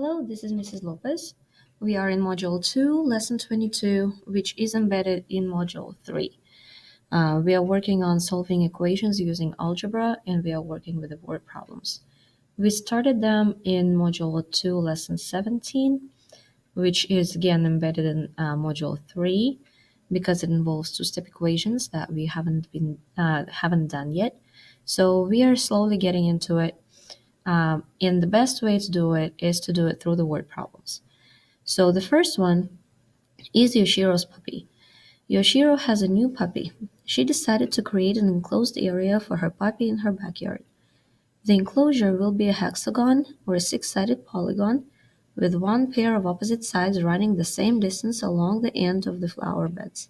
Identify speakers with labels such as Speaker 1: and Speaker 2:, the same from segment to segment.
Speaker 1: Hello, this is Mrs. Lopez. We are in Module 2, Lesson 22, which is embedded in Module 3. We are working on solving equations using algebra, and we are working with the word problems. We started them in Module 2, Lesson 17, which is again embedded in Module 3 because it involves two-step equations that we haven't done yet. So we are slowly getting into it. And the best way to do it is to do it through the word problems. So the first one is Yoshiro's puppy. Yoshiro has a new puppy. She decided to create an enclosed area for her puppy in her backyard. The enclosure will be a hexagon or a six-sided polygon with one pair of opposite sides running the same distance along the end of the flower beds,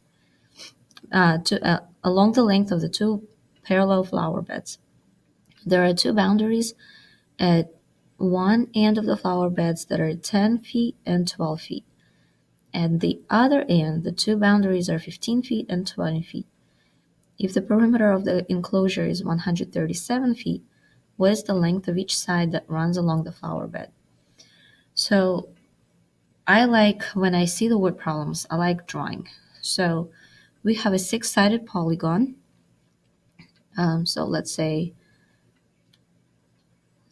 Speaker 1: along the length of the two parallel flower beds. There are two boundaries at one end of the flower beds that are 10 feet and 12 feet. At the other end, the two boundaries are 15 feet and 20 feet. If the perimeter of the enclosure is 137 feet, what is the length of each side that runs along the flower bed? So I like, when I see the word problems, I like drawing. So we have a six-sided polygon. So let's say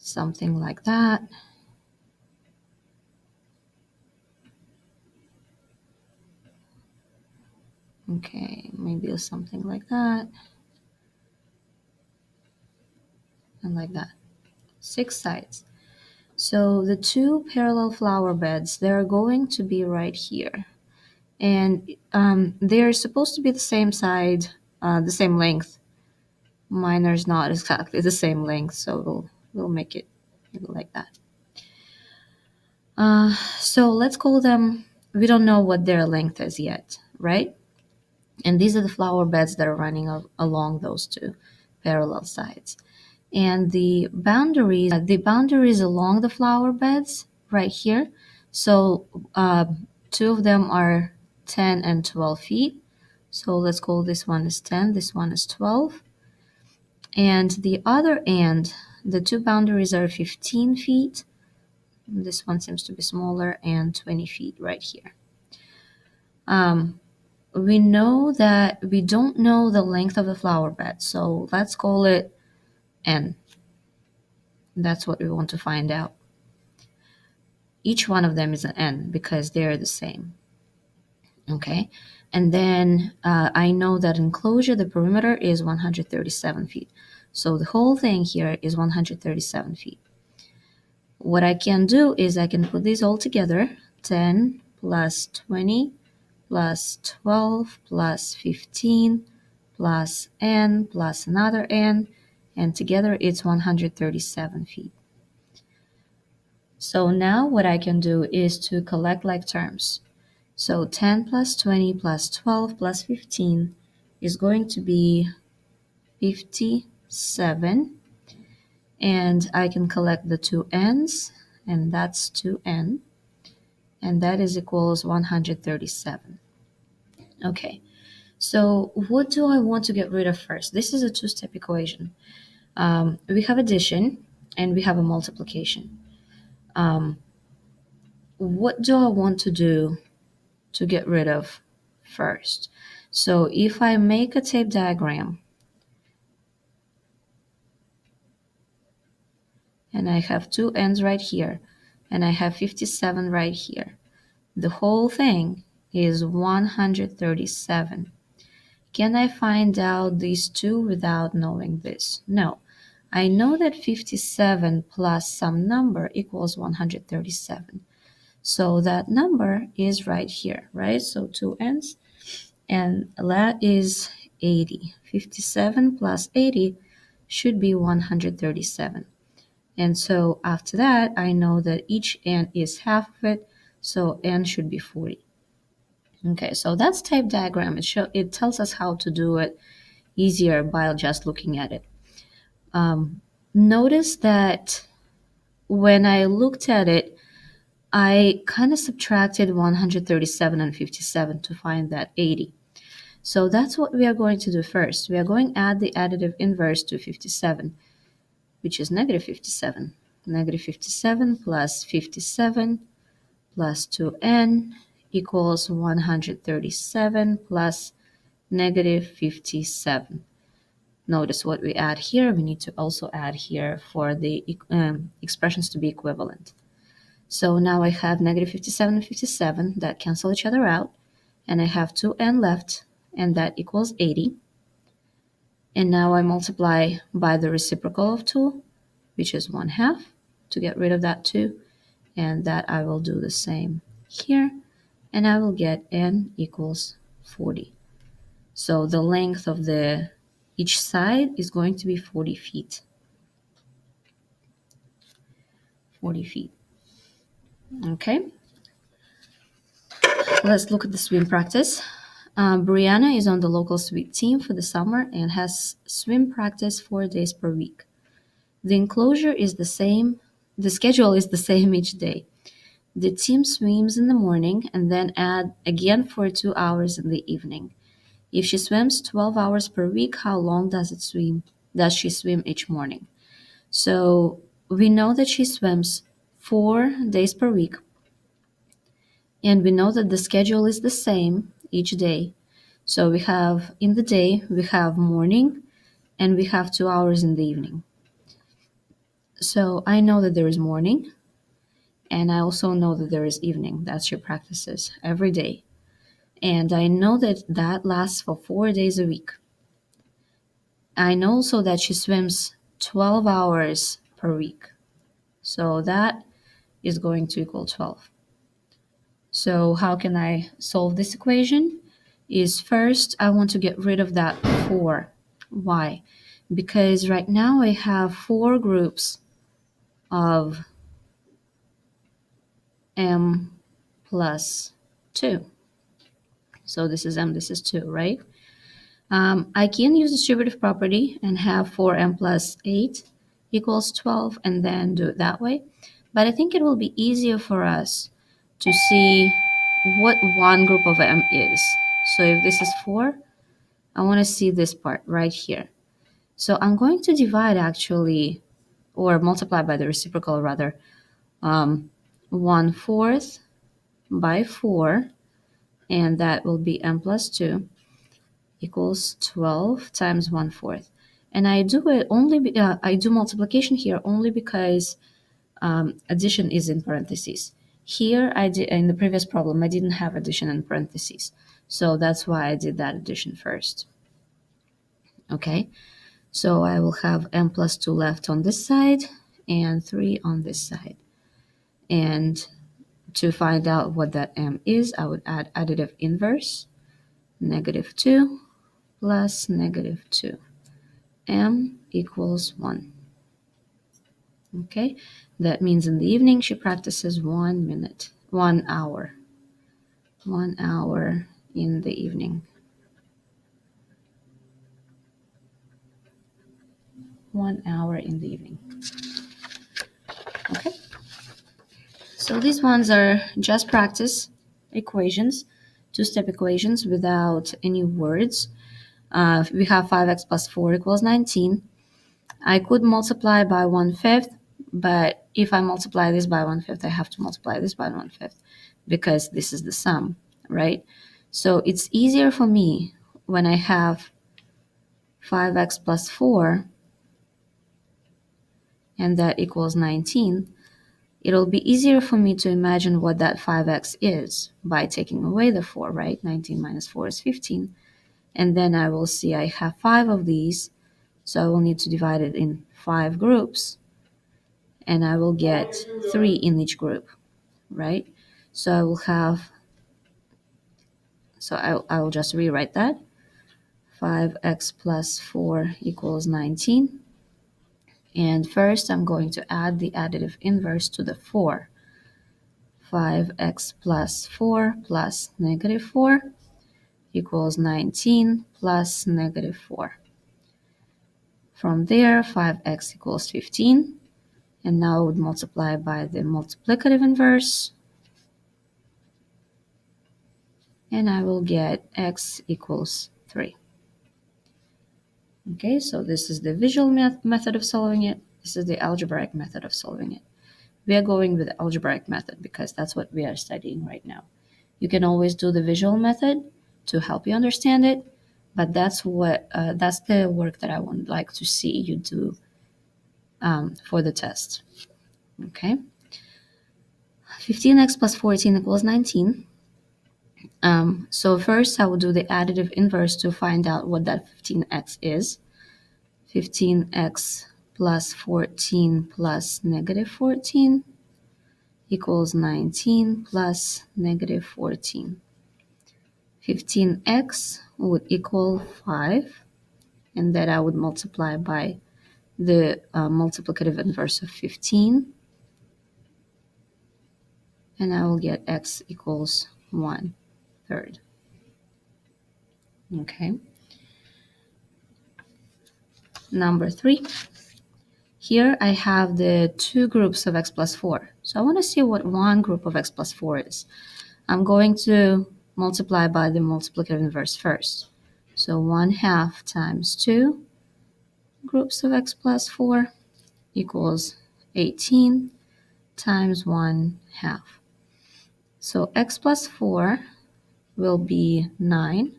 Speaker 1: something like that. Okay, maybe something like that. And like that. Six sides. So the two parallel flower beds, they're going to be right here. And they're supposed to be the same side, the same length. Mine is not exactly the same length, so we'll make it like that. So let's call them, we don't know what their length is yet, right? And these are the flower beds that are running along those two parallel sides. And the boundaries along the flower beds right here. So two of them are 10 and 12 feet. So let's call this one is 10, this one is 12. And the other end, the two boundaries are 15 feet. This one seems to be smaller, and 20 feet right here. We know that we don't know the length of the flower bed, so let's call it N. That's what we want to find out. Each one of them is an N because they're the same. Okay, and then I know that enclosure, the perimeter is 137 feet. So the whole thing here is 137 feet. What I can do is I can put these all together, 10 plus 20 plus 12 plus 15 plus N plus another N, and together it's 137 feet. So now what I can do is to collect like terms. So 10 plus 20 plus 12 plus 15 is going to be 57. And I can collect the two n's, and that's 2n. And that is equals 137. Okay, so what do I want to get rid of first? This is a two-step equation. We have addition and we have a multiplication. What do I want to do to get rid of first? So if I make a tape diagram and I have two ends right here and I have 57 right here, the whole thing is 137. Can I find out these two without knowing this? No. I know that 57 plus some number equals 137. So that number is right here, right? So two ends, and that is 80. 57 plus 80 should be 137. And so after that, I know that each n is half of it, so n should be 40. Okay, so that's tape diagram. It tells us how to do it easier by just looking at it. Notice that when I looked at it, I kind of subtracted 137 and 57 to find that 80. So that's what we are going to do first. We are going to add the additive inverse to 57, which is negative 57. negative 57 plus 57 plus 2n equals 137 plus negative 57. Notice what we add here. We need to also add here for the expressions to be equivalent. So now I have negative 57 and 57 that cancel each other out. And I have 2n left, and that equals 80. And now I multiply by the reciprocal of 2, which is 1/2, to get rid of that 2. And that I will do the same here. And I will get n equals 40. So the length of each side is going to be 40 feet. 40 feet. Okay. Let's look at the swim practice. Brianna is on the local swim team for the summer and has swim practice 4 days per week. The enclosure is the same. The schedule is the same each day. The team swims in the morning and then add again for 2 hours in the evening. If she swims 12 hours per week, how long does she swim each morning? So we know that she swims 4 days per week, and we know that the schedule is the same each day. So we have in the day, we have morning, and we have 2 hours in the evening. So I know that there is morning, and I also know that there is evening. That's she practices every day. And I know that that lasts for 4 days a week. I know also that she swims 12 hours per week. So that is going to equal 12. So how can I solve this equation? Is first, I want to get rid of that 4. Why? Because right now I have 4 groups of m plus 2. So this is m, this is 2, right? I can use distributive property and have 4m plus 8 equals 12 and then do it that way. But I think it will be easier for us to see what one group of m is. So if this is 4, I want to see this part right here. So I'm going to divide actually, or multiply by the reciprocal rather, 1/4 by 4, and that will be m plus 2 equals 12 times 1/4. And I do it only, I do multiplication here only because addition is in parentheses. Here, I did in the previous problem, I didn't have addition in parentheses. So that's why I did that addition first. Okay, so I will have m plus 2 left on this side and 3 on this side. And to find out what that m is, I would add additive inverse, negative 2 plus negative 2. M equals 1. Okay, that means in the evening she practices 1 minute, 1 hour. 1 hour in the evening. 1 hour in the evening. Okay, so these ones are just practice equations, 2-step equations without any words. We have 5x plus 4 equals 19. I could multiply by 1/5, but if I multiply this by 1/5, I have to multiply this by 1/5 because this is the sum, right? So it's easier for me when I have 5x plus 4 and that equals 19. It'll be easier for me to imagine what that 5x is by taking away the 4, right? 19 minus 4 is 15. And then I will see I have 5 of these, so I will need to divide it in 5 groups, and I will get 3 in each group, right? So I will have, so I will just rewrite that. 5x plus 4 equals 19. And first I'm going to add the additive inverse to the 4. 5x plus 4 plus negative 4 equals 19 plus negative 4. From there, 5x equals 15. And now I would multiply by the multiplicative inverse. And I will get x equals 3. Okay, so this is the visual method of solving it. This is the algebraic method of solving it. we are going with the algebraic method because that's what we are studying right now. You can always do the visual method to help you understand it, but that's the work that I would like to see you do for the test. Okay. 15x plus 14 equals 19. So first I will do the additive inverse to find out what that 15x is. 15x plus 14 plus negative 14 equals 19 plus negative 14. 15x would equal 5, and then I would multiply by the multiplicative inverse of 15, and I will get x equals 1/3. Okay. Number 3. Here I have the two groups of x plus 4. So I want to see what one group of x plus 4 is. I'm going to multiply by the multiplicative inverse first. So 1/2 times 2 groups of x plus 4 equals 18 times 1/2. So x plus 4 will be 9,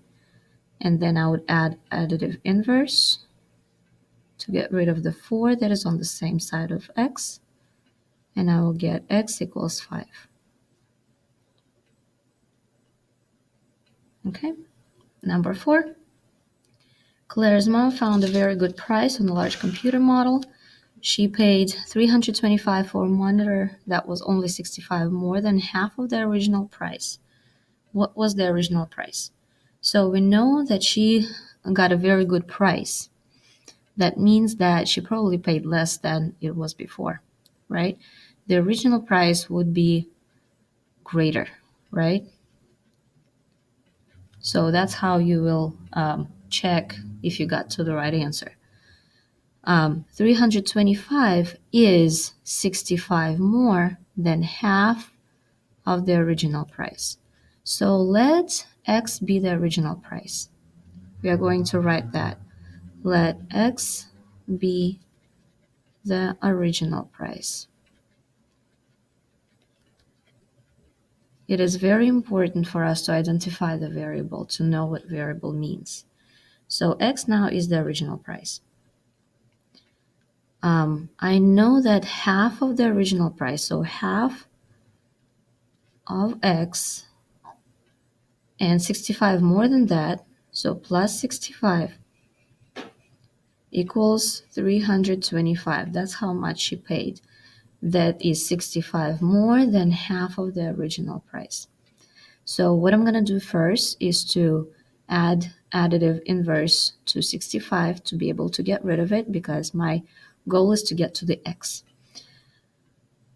Speaker 1: and then I would add additive inverse to get rid of the 4 that is on the same side of x, and I will get x equals 5. Okay, number 4. Claire's mom found a very good price on a large computer model. She paid $325 for a monitor that was only $65, more than half of the original price. What was the original price? So we know that she got a very good price. That means that she probably paid less than it was before, right? The original price would be greater, right? So that's how you will check if you got to the right answer. 325 is 65 more than half of the original price. So let x be the original price. We are going to write that. Let x be the original price. It is very important for us to identify the variable, to know what variable means. So x now is the original price. I know that half of the original price, so half of x and 65 more than that, so plus 65 equals 325. That's how much she paid. That is 65 more than half of the original price. So what I'm going to do first is to add additive inverse to 65 to be able to get rid of it, because my goal is to get to the x.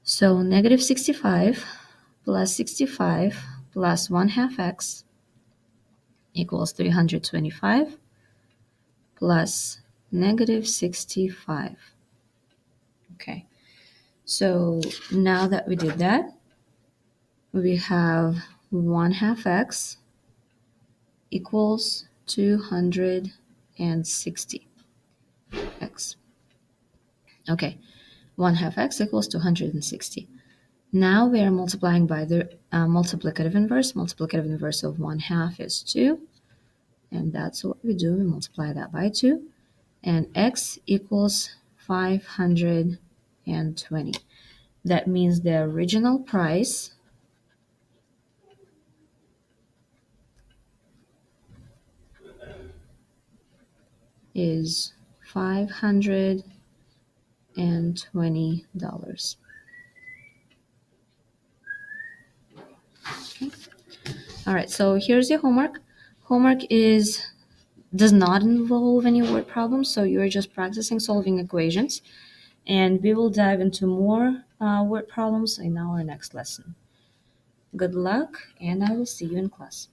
Speaker 1: So negative 65 plus 65 plus 1/2 x equals 325 plus negative 65. Okay, so now that we did that, we have 1/2 x equals 260 x. Okay, 1/2 x equals 260. Now we are multiplying by the multiplicative inverse. Multiplicative inverse of 1/2 is 2. And that's what we do. We multiply that by 2. And x equals 520. That means the original price is $520. Okay. All right, so here's your homework. Homework does not involve any word problems, so you're just practicing solving equations. And we will dive into more word problems in our next lesson. Good luck, and I will see you in class.